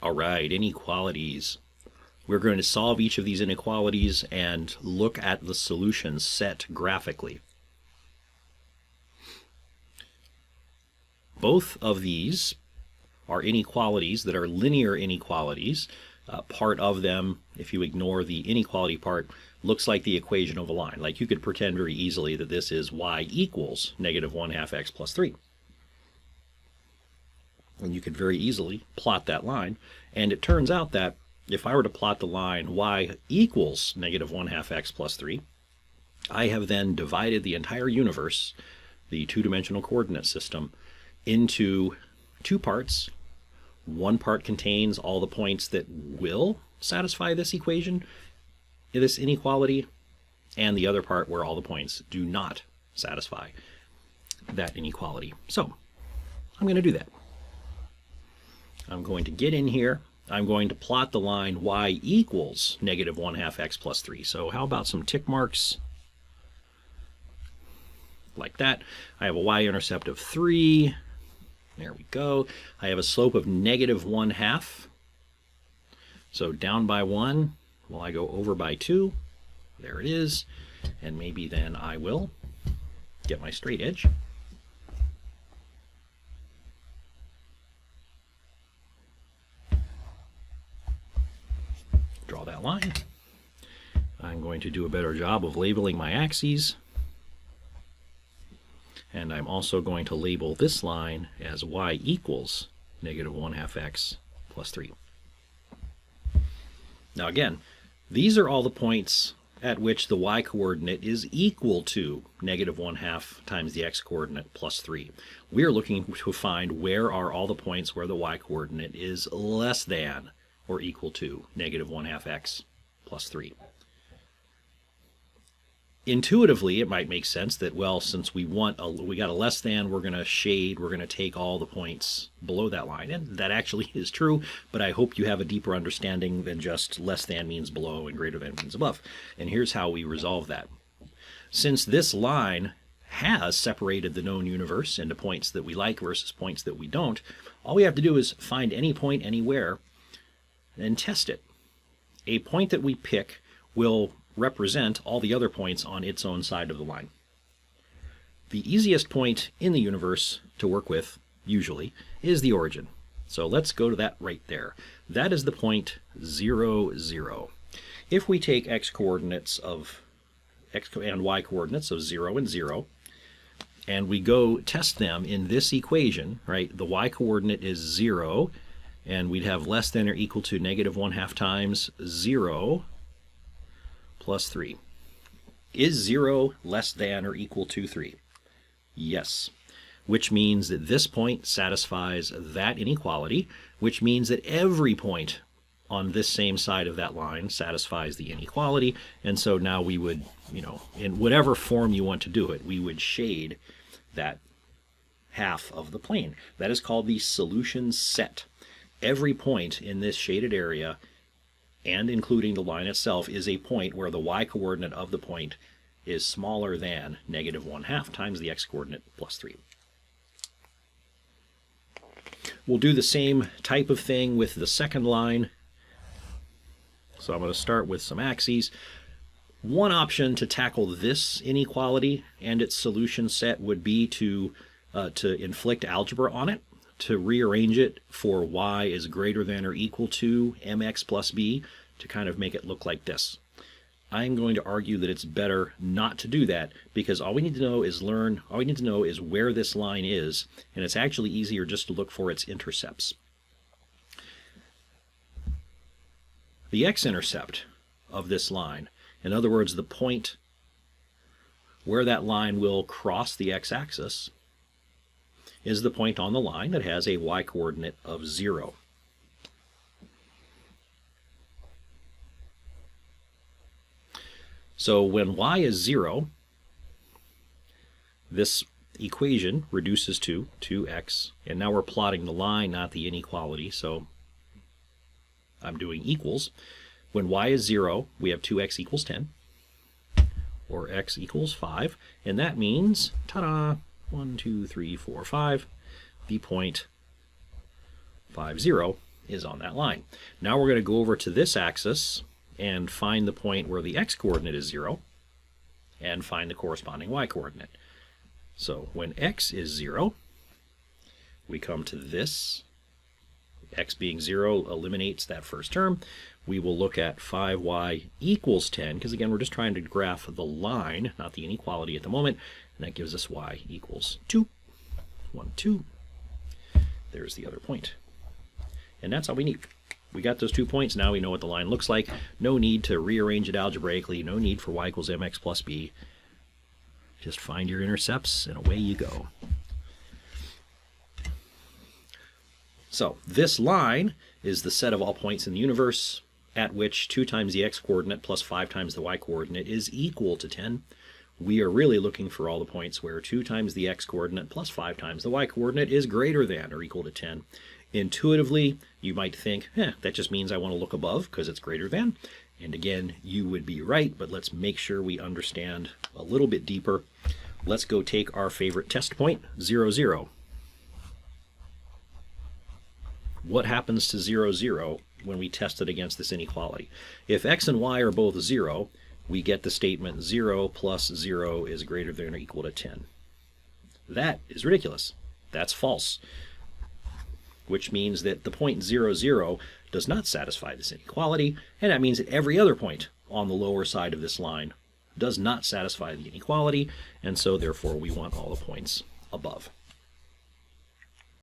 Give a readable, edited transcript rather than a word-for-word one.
All right, inequalities. We're going to solve each of these inequalities and look at the solution set graphically. Both of these are inequalities that are linear inequalities. Part of them, if you ignore the inequality part, looks like the equation of a line. Like you could pretend very easily that this is y equals negative 1/2 x plus 3. And you could very easily plot that line. And it turns out that if I were to plot the line y equals negative 1/2 x plus 3, I have then divided the entire universe, the two-dimensional coordinate system, into two parts. One part contains all the points that will satisfy this equation, this inequality, and the other part where all the points do not satisfy that inequality. So I'm going to do that. I'm going to get in here. I'm going to plot the line y equals negative 1/2 x plus 3. So how about some tick marks like that? I have a y-intercept of 3. There we go. I have a slope of negative 1/2. So down by 1, well, I go over by 2. There it is. And maybe then I will get my straight edge. Draw that line. I'm going to do a better job of labeling my axes. And I'm also going to label this line as y equals negative 1/2 x plus 3. Now again, these are all the points at which the y-coordinate is equal to negative 1/2 times the x-coordinate plus 3. We're looking to find where are all the points where the y-coordinate is less than or equal to negative 1/2 x plus 3. Intuitively, it might make sense that, well, since we got a less than, we're going to shade, we're going to take all the points below that line. And that actually is true, but I hope you have a deeper understanding than just less than means below and greater than means above. And here's how we resolve that. Since this line has separated the known universe into points that we like versus points that we don't, all we have to do is find any point anywhere and test it. A point that we pick will represent all the other points on its own side of the line. The easiest point in the universe to work with, usually, is the origin. So let's go to that right there. That is the point 0, 0. If we take x-coordinates of x and y-coordinates of 0 and 0, and we go test them in this equation, right? The y-coordinate is 0, and we'd have less than or equal to negative 1/2 times 0 plus 3. Is 0 less than or equal to 3? Yes. Which means that this point satisfies that inequality, which means that every point on this same side of that line satisfies the inequality, and so now we would, in whatever form you want to do it, we would shade that half of the plane. That is called the solution set. Every point in this shaded area, and including the line itself, is a point where the y-coordinate of the point is smaller than negative 1/2 times the x-coordinate plus 3. We'll do the same type of thing with the second line. So I'm going to start with some axes. One option to tackle this inequality and its solution set would be to inflict algebra on it, to rearrange it for y is greater than or equal to mx plus b, to kind of make it look like this. I'm going to argue that it's better not to do that, because all we need to know is where this line is, and it's actually easier just to look for its intercepts. The x-intercept of this line, in other words, the point where that line will cross the x-axis, is the point on the line that has a y-coordinate of 0. So when y is 0, this equation reduces to 2x, and now we're plotting the line, not the inequality, so I'm doing equals. When y is 0, we have 2x equals 10, or x equals 5, and that means, ta-da, 1, 2, 3, 4, 5, the point 5, 0 is on that line. Now we're going to go over to this axis and find the point where the x-coordinate is 0 and find the corresponding y-coordinate. So when x is 0, we come to this. X being 0 eliminates that first term. We will look at 5y equals 10, because again, we're just trying to graph the line, not the inequality at the moment, and that gives us y equals 2. 1, 2. There's the other point. And that's all we need. We got those 2 points. Now we know what the line looks like. No need to rearrange it algebraically. No need for y equals mx plus b. Just find your intercepts and away you go. So this line is the set of all points in the universe at which 2 times the x-coordinate plus 5 times the y-coordinate is equal to 10. We are really looking for all the points where 2 times the x-coordinate plus 5 times the y-coordinate is greater than or equal to 10. Intuitively, you might think, that just means I want to look above because it's greater than. And again, you would be right, but let's make sure we understand a little bit deeper. Let's go take our favorite test point, 0, 0. What happens to 0, 0 when we test it against this inequality? If x and y are both 0, we get the statement 0 plus 0 is greater than or equal to 10. That is ridiculous. That's false. Which means that the point 0, 0 does not satisfy this inequality, and that means that every other point on the lower side of this line does not satisfy the inequality, and so therefore we want all the points above.